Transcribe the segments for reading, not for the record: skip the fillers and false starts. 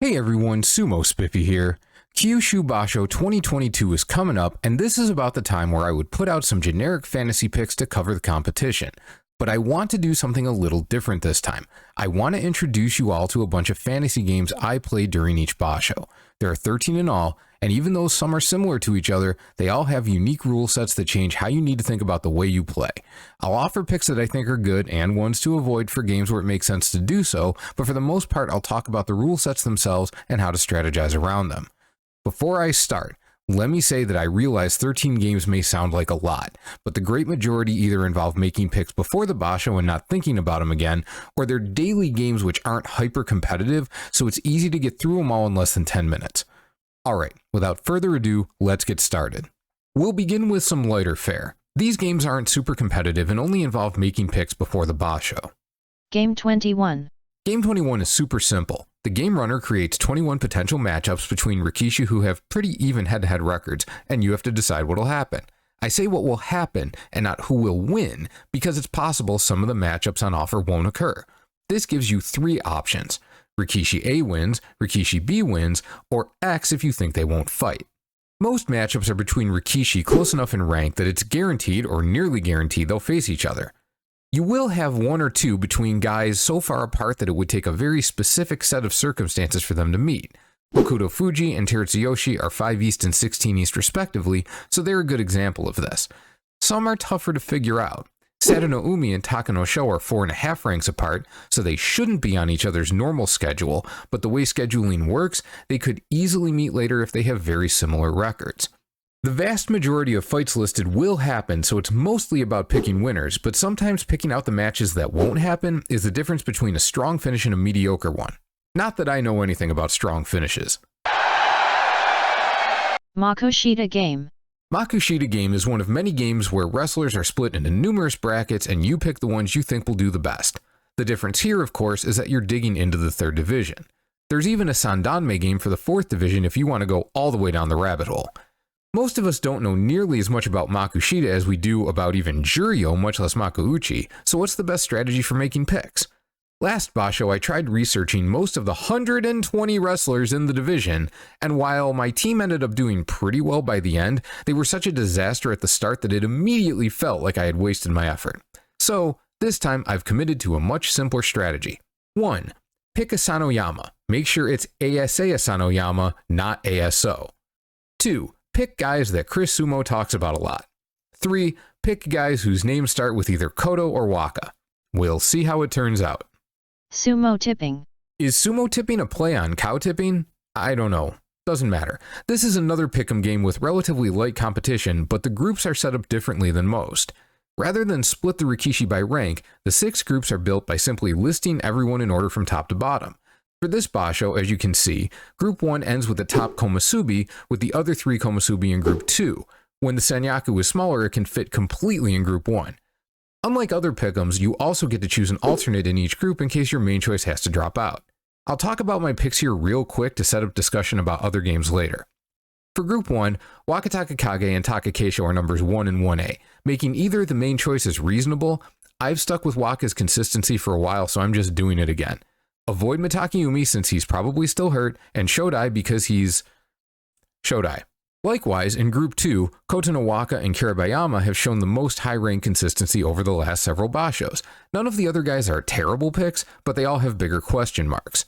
Hey everyone, Sumo Spiffy here. Kyushu Basho 2022 is coming up, and this is about the time where I would put out some generic fantasy picks to cover the competition. But I want to do something a little different this time. I want to introduce you all to a bunch of fantasy games I played during each Basho. There are 13 in all, and even though some are similar to each other, they all have unique rule sets that change how you need to think about the way you play. I'll offer picks that I think are good and ones to avoid for games where it makes sense to do so, but for the most part I'll talk about the rule sets themselves and how to strategize around them. Before I start, let me say that I realize 13 games may sound like a lot, but the great majority either involve making picks before the Basho and not thinking about them again, or they're daily games which aren't hyper competitive, so it's easy to get through them all in less than 10 minutes. Alright, without further ado, let's get started. We'll begin with some lighter fare. These games aren't super competitive and only involve making picks before the Basho. Game 21. Game 21 is super simple. The game runner creates 21 potential matchups between Rikishi who have pretty even head-to-head records, and you have to decide what'll happen. I say what will happen and not who will win because it's possible some of the matchups on offer won't occur. This gives you three options. Rikishi A wins, Rikishi B wins, or X if you think they won't fight. Most matchups are between Rikishi close enough in rank that it's guaranteed or nearly guaranteed they'll face each other. You will have one or two between guys so far apart that it would take a very specific set of circumstances for them to meet. Hokuto Fuji and Terutsuyoshi are 5 East and 16 East respectively, so they're a good example of this. Some are tougher to figure out. Sado no Umi and Taka no Sho are 4.5 ranks apart, so they shouldn't be on each other's normal schedule, but the way scheduling works, they could easily meet later if they have very similar records. The vast majority of fights listed will happen, so it's mostly about picking winners, but sometimes picking out the matches that won't happen is the difference between a strong finish and a mediocre one. Not that I know anything about strong finishes. Makushita Game. Makushita Game is one of many games where wrestlers are split into numerous brackets and you pick the ones you think will do the best. The difference here, of course, is that you're digging into the 3rd division. There's even a Sandanme game for the 4th division if you want to go all the way down the rabbit hole. Most of us don't know nearly as much about Makushita as we do about even Juryo, much less Makuuchi, so what's the best strategy for making picks? Last Basho, I tried researching most of the 120 wrestlers in the division, and while my team ended up doing pretty well by the end, they were such a disaster at the start that it immediately felt like I had wasted my effort. So, this time I've committed to a much simpler strategy. 1. Pick a Sanoyama. Make sure it's ASA Sanoyama, not ASO. 2. Pick guys that Chris Sumo talks about a lot. 3. Pick guys whose names start with either Koto or Waka. We'll see how it turns out. Sumo Tipping. Is sumo tipping a play on cow tipping? I don't know. Doesn't matter. This is another pick'em game with relatively light competition, but the groups are set up differently than most. Rather than split the Rikishi by rank, the 6 groups are built by simply listing everyone in order from top to bottom. For this Basho, as you can see, Group 1 ends with the top Komusubi, with the other 3 Komusubi in Group 2. When the Senyaku is smaller, it can fit completely in Group 1. Unlike other pick'ems, you also get to choose an alternate in each group in case your main choice has to drop out. I'll talk about my picks here real quick to set up discussion about other games later. For Group 1, Wakataka Kage and Takakeisho are numbers 1 and 1A, making either the main choices reasonable. I've stuck with Waka's consistency for a while, so I'm just doing it again. Avoid Mitakeumi since he's probably still hurt, and Shodai because he's Shodai. Likewise, in Group 2, Koto no Waka and Kirabayama have shown the most high rank consistency over the last several Bashos. None of the other guys are terrible picks, but they all have bigger question marks.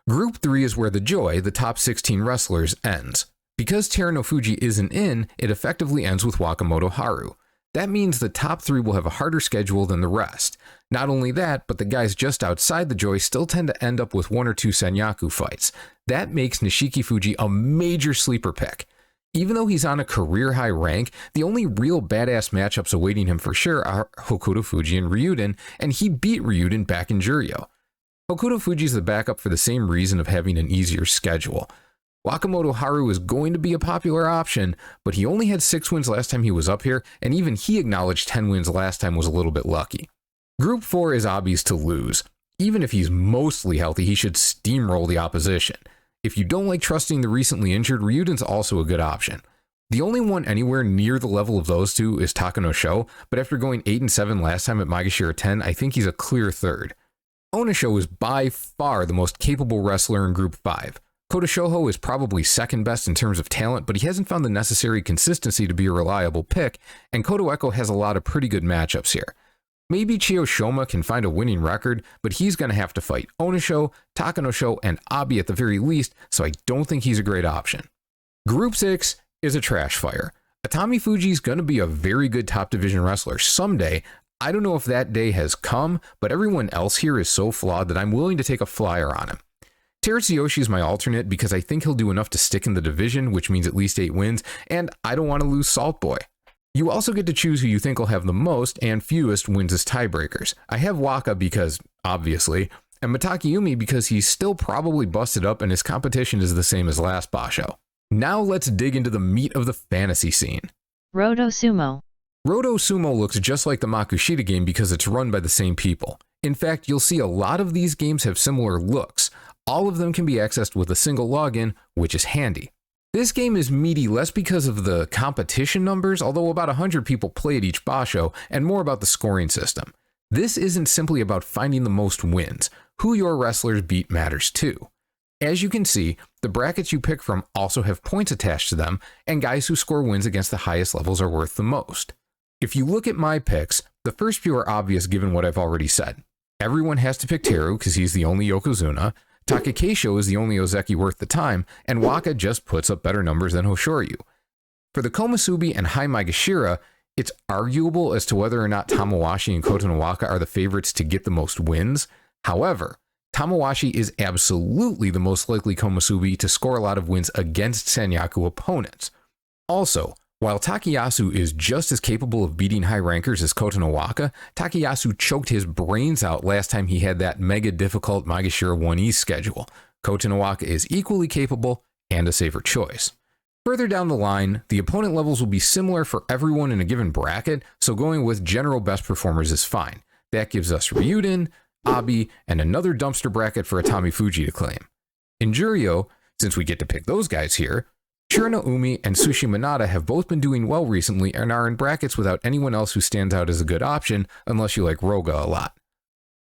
Group 3 is where the joy, the top 16 wrestlers, ends. Because Terunofuji isn't in, it effectively ends with Wakamoto Haru. That means the top 3 will have a harder schedule than the rest. Not only that, but the guys just outside the joy still tend to end up with 1 or 2 Senyaku fights. That makes Nishiki Fuji a major sleeper pick. Even though he's on a career-high rank, the only real badass matchups awaiting him for sure are Hokuto Fuji and Ryuden, and he beat Ryuden back in Juryo. Hokuto Fuji's the backup for the same reason of having an easier schedule. Wakamoto Haru is going to be a popular option, but he only had 6 wins last time he was up here, and even he acknowledged 10 wins last time was a little bit lucky. Group 4 is obvious to lose. Even if he's mostly healthy, he should steamroll the opposition. If you don't like trusting the recently injured, Ryuden's also a good option. The only one anywhere near the level of those two is Taka no Sho, but after going 8 and 7 last time at Maegashira 10, I think he's a clear third. Onisho is by far the most capable wrestler in Group 5. Kota Shoho is probably second best in terms of talent, but he hasn't found the necessary consistency to be a reliable pick, and Koto Eko has a lot of pretty good matchups here. Maybe Chiyo Shoma can find a winning record, but he's going to have to fight Onisho, Takanosho, and Abi at the very least, so I don't think he's a great option. Group 6 is a trash fire. Atami Fuji's going to be a very good top division wrestler someday. I don't know if that day has come, but everyone else here is so flawed that I'm willing to take a flyer on him. Teruyoshi is my alternate because I think he'll do enough to stick in the division, which means at least 8 wins, and I don't want to lose Salt Boy. You also get to choose who you think will have the most and fewest wins as tiebreakers. I have Waka because, obviously, and Matakiumi because he's still probably busted up and his competition is the same as last Basho. Now let's dig into the meat of the fantasy scene. RotoSumo. RotoSumo looks just like the Makushita game because it's run by the same people. In fact, you'll see a lot of these games have similar looks. All of them can be accessed with a single login, which is handy. This game is meaty less because of the competition numbers, although about 100 people played each Basho, and more about the scoring system. This isn't simply about finding the most wins. Who your wrestlers beat matters too. As you can see, the brackets you pick from also have points attached to them, and guys who score wins against the highest levels are worth the most. If you look at my picks, the first few are obvious given what I've already said. Everyone has to pick Teru because he's the only Yokozuna, Takakeisho is the only Ozeki worth the time, and Waka just puts up better numbers than Hoshoryu. For the Komusubi and Hai Maegashira, it's arguable as to whether or not Tamawashi and Kotonowaka are the favorites to get the most wins. However, Tamawashi is absolutely the most likely Komusubi to score a lot of wins against Sanyaku opponents. Also, while Takayasu is just as capable of beating high rankers as Kotonowaka, Takayasu choked his brains out last time he had that mega difficult Maegashira 1E schedule. Kotonowaka is equally capable and a safer choice. Further down the line, the opponent levels will be similar for everyone in a given bracket, so going with general best performers is fine. That gives us Ryuden, Abi, and another dumpster bracket for Atami Fuji to claim. In Juryo, since we get to pick those guys here, Shirano Umi and Sushi Manada have both been doing well recently and are in brackets without anyone else who stands out as a good option unless you like Roga a lot.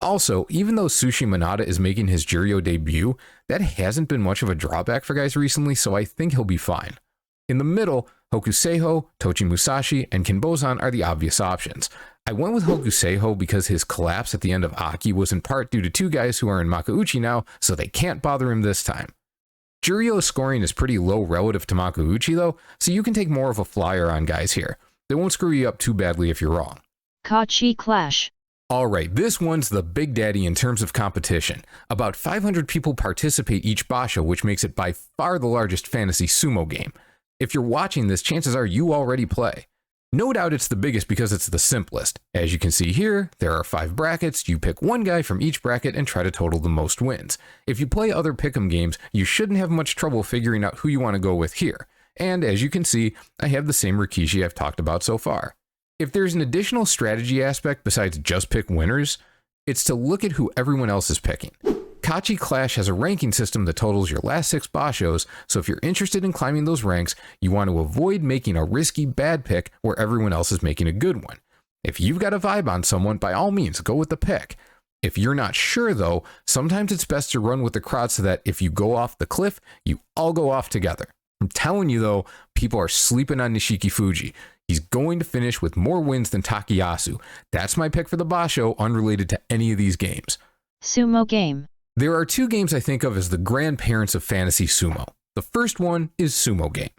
Also, even though Sushi Manada is making his Juryo debut, that hasn't been much of a drawback for guys recently, so I think he'll be fine. In the middle, Hokuseiho, Tochi Musashi, and Kinbozan are the obvious options. I went with Hokuseiho because his collapse at the end of Aki was in part due to 2 guys who are in Makuuchi now, so they can't bother him this time. Juryo scoring is pretty low relative to Makuuchi though, so you can take more of a flyer on guys here. They won't screw you up too badly if you're wrong. Kachi Clash. Alright, this one's the big daddy in terms of competition. About 500 people participate each Basho, which makes it by far the largest fantasy sumo game. If you're watching this, chances are you already play. No doubt it's the biggest because it's the simplest. As you can see here, there are 5 brackets, you pick one guy from each bracket and try to total the most wins. If you play other pick'em games, you shouldn't have much trouble figuring out who you want to go with here. And as you can see, I have the same Rikishi I've talked about so far. If there's an additional strategy aspect besides just pick winners, it's to look at who everyone else is picking. Kachi Clash has a ranking system that totals your last 6 Bashos, so if you're interested in climbing those ranks, you want to avoid making a risky bad pick where everyone else is making a good one. If you've got a vibe on someone, by all means, go with the pick. If you're not sure though, sometimes it's best to run with the crowd so that if you go off the cliff, you all go off together. I'm telling you though, people are sleeping on Nishiki Fuji. He's going to finish with more wins than Takayasu. That's my pick for the Basho, unrelated to any of these games. Sumo Game. There are 2 games I think of as the grandparents of fantasy sumo. The first one is Sumo Game.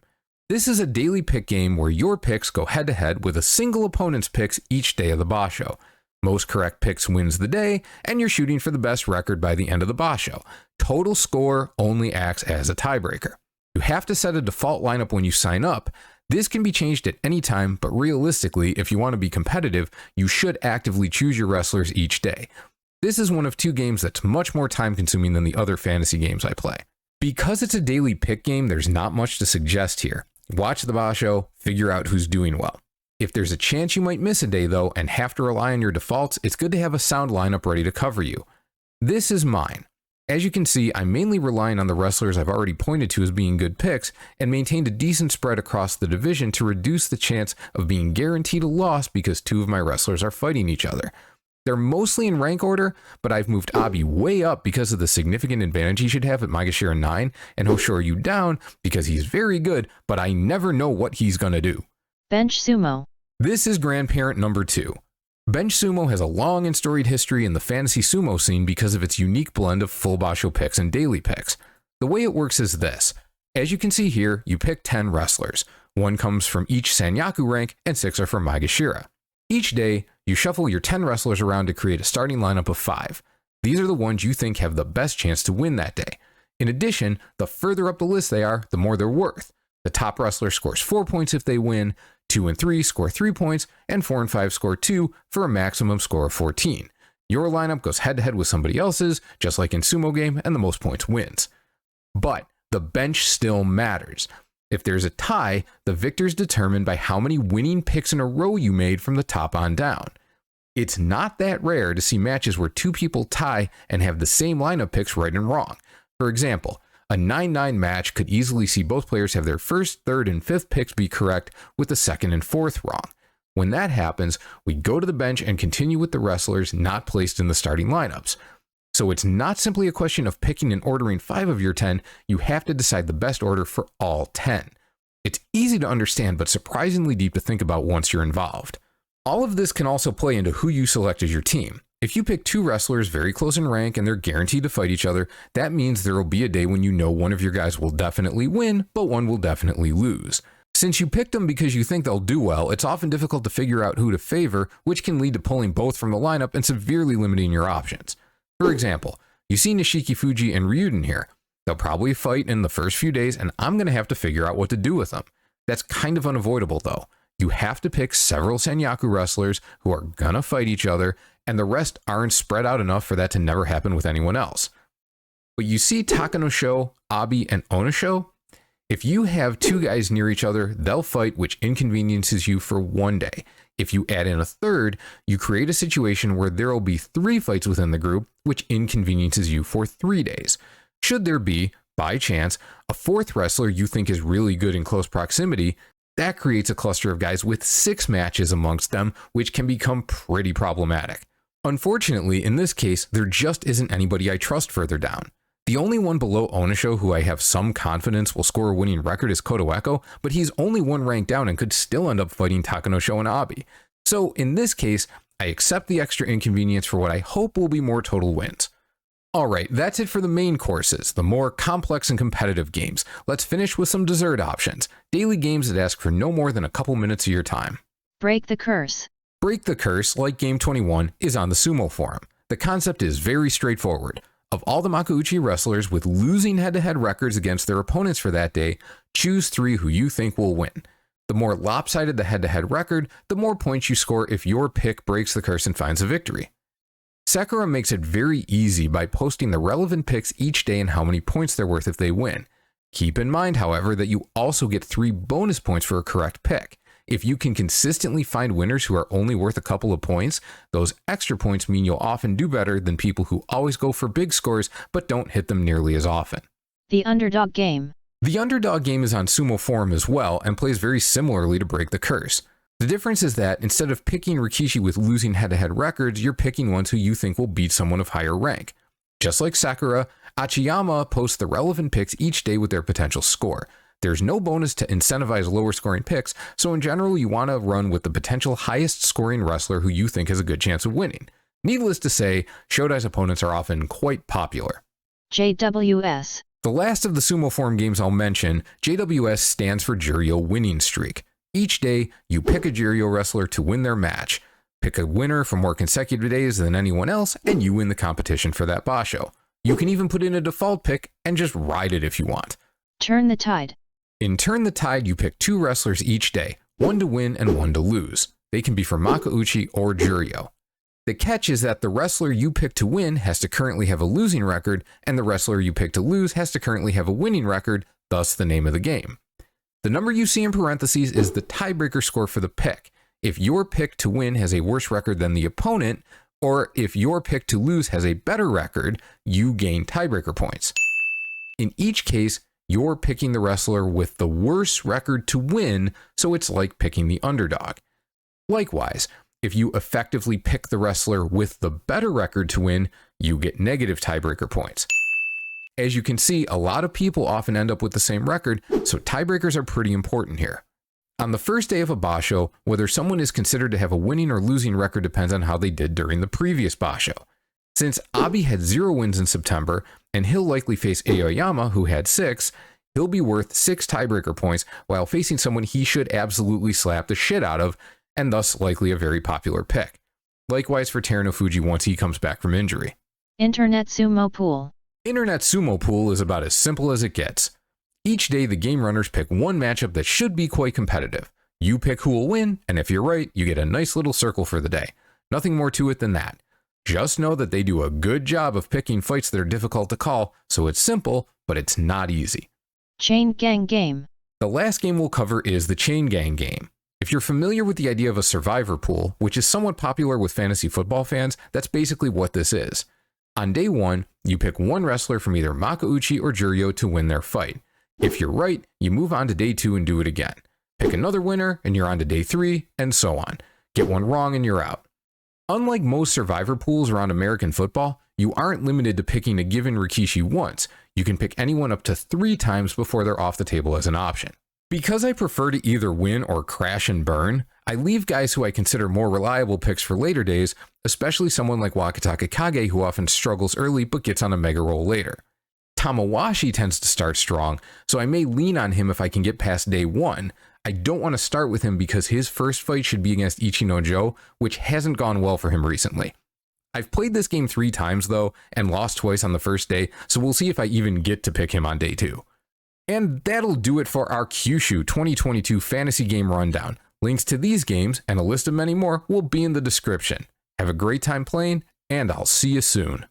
This is a daily pick game where your picks go head to head with a single opponent's picks each day of the Basho. Most correct picks wins the day, and you're shooting for the best record by the end of the Basho. Total score only acts as a tiebreaker. You have to set a default lineup when you sign up. This can be changed at any time, but realistically, if you want to be competitive, you should actively choose your wrestlers each day. This is one of 2 games that's much more time consuming than the other fantasy games I play. Because it's a daily pick game, there's not much to suggest here. Watch the Basho, figure out who's doing well. If there's a chance you might miss a day though and have to rely on your defaults, it's good to have a sound lineup ready to cover you. This is mine. As you can see, I'm mainly relying on the wrestlers I've already pointed to as being good picks and maintained a decent spread across the division to reduce the chance of being guaranteed a loss because 2 of my wrestlers are fighting each other. They're mostly in rank order, but I've moved Abi way up because of the significant advantage he should have at Makushita 9, and Hoshoryu down because he's very good, but I never know what he's gonna do. Bench Sumo. This is grandparent number 2. Bench Sumo has a long and storied history in the fantasy sumo scene because of its unique blend of full basho picks and daily picks. The way it works is this. As you can see here, you pick 10 wrestlers. 1 comes from each Sanyaku rank, and 6 are from Maegashira. Each day, you shuffle your 10 wrestlers around to create a starting lineup of 5. These are the ones you think have the best chance to win that day. In addition, the further up the list they are, the more they're worth. The top wrestler scores 4 points if they win, 2 and 3 score 3 points, and 4 and 5 score 2 for a maximum score of 14. Your lineup goes head-to-head with somebody else's, just like in Sumo Game, and the most points wins. But the bench still matters. If there's a tie, the victor is determined by how many winning picks in a row you made from the top on down. It's not that rare to see matches where 2 people tie and have the same lineup picks right and wrong. For example, a 9-9 match could easily see both players have their first, third, and fifth picks be correct with the second and fourth wrong. When that happens, we go to the bench and continue with the wrestlers not placed in the starting lineups. So it's not simply a question of picking and ordering 5 of your 10, you have to decide the best order for all 10. It's easy to understand, but surprisingly deep to think about once you're involved. All of this can also play into who you select as your team. If you pick 2 wrestlers very close in rank and they're guaranteed to fight each other, that means there will be a day when you know one of your guys will definitely win, but one will definitely lose. Since you picked them because you think they'll do well, it's often difficult to figure out who to favor, which can lead to pulling both from the lineup and severely limiting your options. For example, you see Nishiki Fuji and Ryuden here. They'll probably fight in the first few days, and I'm going to have to figure out what to do with them. That's kind of unavoidable though. You have to pick several Sanyaku wrestlers who are going to fight each other, and the rest aren't spread out enough for that to never happen with anyone else. But you see Takanosho, Abi, and Onosho? If you have 2 guys near each other, they'll fight, which inconveniences you for 1 day. If you add in a third, you create a situation where there will be 3 fights within the group, which inconveniences you for 3 days. Should there be, by chance, a 4th wrestler you think is really good in close proximity, that creates a cluster of guys with 6 matches amongst them, which can become pretty problematic. Unfortunately, in this case, there just isn't anybody I trust further down. The only one below Onosho who I have some confidence will score a winning record is Kotoeko, but he's only 1 rank down and could still end up fighting Takanosho and Abi. So in this case, I accept the extra inconvenience for what I hope will be more total wins. Alright, that's it for the main courses, the more complex and competitive games. Let's finish with some dessert options, daily games that ask for no more than a couple minutes of your time. Break the curse. Break the curse, like Game 21, is on the Sumo forum. The concept is very straightforward. Of all the Makuuchi wrestlers with losing head-to-head records against their opponents for that day, choose 3 who you think will win. The more lopsided the head-to-head record, the more points you score if your pick breaks the curse and finds a victory. Sakura makes it very easy by posting the relevant picks each day and how many points they're worth if they win. Keep in mind, however, that you also get 3 bonus points for a correct pick. If you can consistently find winners who are only worth a couple of points, those extra points mean you'll often do better than people who always go for big scores but don't hit them nearly as often. The Underdog Game. The Underdog Game is on Sumo Forum as well and plays very similarly to Break the Curse. The difference is that instead of picking Rikishi with losing head-to-head records, you're picking ones who you think will beat someone of higher rank. Just like Sakura, Achiyama posts the relevant picks each day with their potential score. There's no bonus to incentivize lower scoring picks, so in general you want to run with the potential highest scoring wrestler who you think has a good chance of winning. Needless to say, Shodai's opponents are often quite popular. JWS. The last of the Sumo Forum games I'll mention, JWS stands for Juryo Winning Streak. Each day, you pick a Juryo wrestler to win their match. Pick a winner for more consecutive days than anyone else, and you win the competition for that basho. You can even put in a default pick and just ride it if you want. Turn the Tide. In Turn the Tide, you pick 2 wrestlers each day, 1 to win and 1 to lose. They can be from Makuuchi or Juryo. The catch is that the wrestler you pick to win has to currently have a losing record, and the wrestler you pick to lose has to currently have a winning record, thus the name of the game. The number you see in parentheses is the tiebreaker score for the pick. If your pick to win has a worse record than the opponent, or if your pick to lose has a better record, you gain tiebreaker points. In each case, you're picking the wrestler with the worst record to win, so it's like picking the underdog. Likewise, If you effectively pick the wrestler with the better record to win, you get negative tiebreaker points. As you can see, a lot of people often end up with the same record, so tiebreakers are pretty important here. On the first day of a basho, whether someone is considered to have a winning or losing record depends on how they did during the previous basho. Since Abi had 0 wins in September, and he'll likely face Aoyama, who had 6, he'll be worth 6 tiebreaker points while facing someone he should absolutely slap the shit out of, and thus likely a very popular pick. Likewise for Terunofuji once he comes back from injury. Internet Sumo Pool. Internet Sumo Pool is about as simple as it gets. Each day the game runners pick one matchup that should be quite competitive. You pick who will win, and if you're right, you get a nice little circle for the day. Nothing more to it than that. Just know that they do a good job of picking fights that are difficult to call, so it's simple, but it's not easy. Chain Gang Game. The last game we'll cover is the Chain Gang Game. If you're familiar with the idea of a survivor pool, which is somewhat popular with fantasy football fans, that's basically what this is. On day 1, you pick one wrestler from either Makuuchi or Juryo to win their fight. If you're right, you move on to day 2 and do it again. Pick another winner and you're on to day 3, and so on. Get one wrong and you're out. Unlike most survivor pools around American football, you aren't limited to picking a given Rikishi once. You can pick anyone up to 3 times before they're off the table as an option. Because I prefer to either win or crash and burn, I leave guys who I consider more reliable picks for later days, especially someone like Wakataka Kage who often struggles early but gets on a mega roll later. Tamawashi tends to start strong, so I may lean on him if I can get past day 1. I don't want to start with him because his first fight should be against Ichino Joe, which hasn't gone well for him recently. I've played this game 3 times though, and lost twice on the first day, so we'll see if I even get to pick him on day 2. And that'll do it for our Kyushu 2022 Fantasy Game Rundown. Links to these games, and a list of many more, will be in the description. Have a great time playing, and I'll see you soon.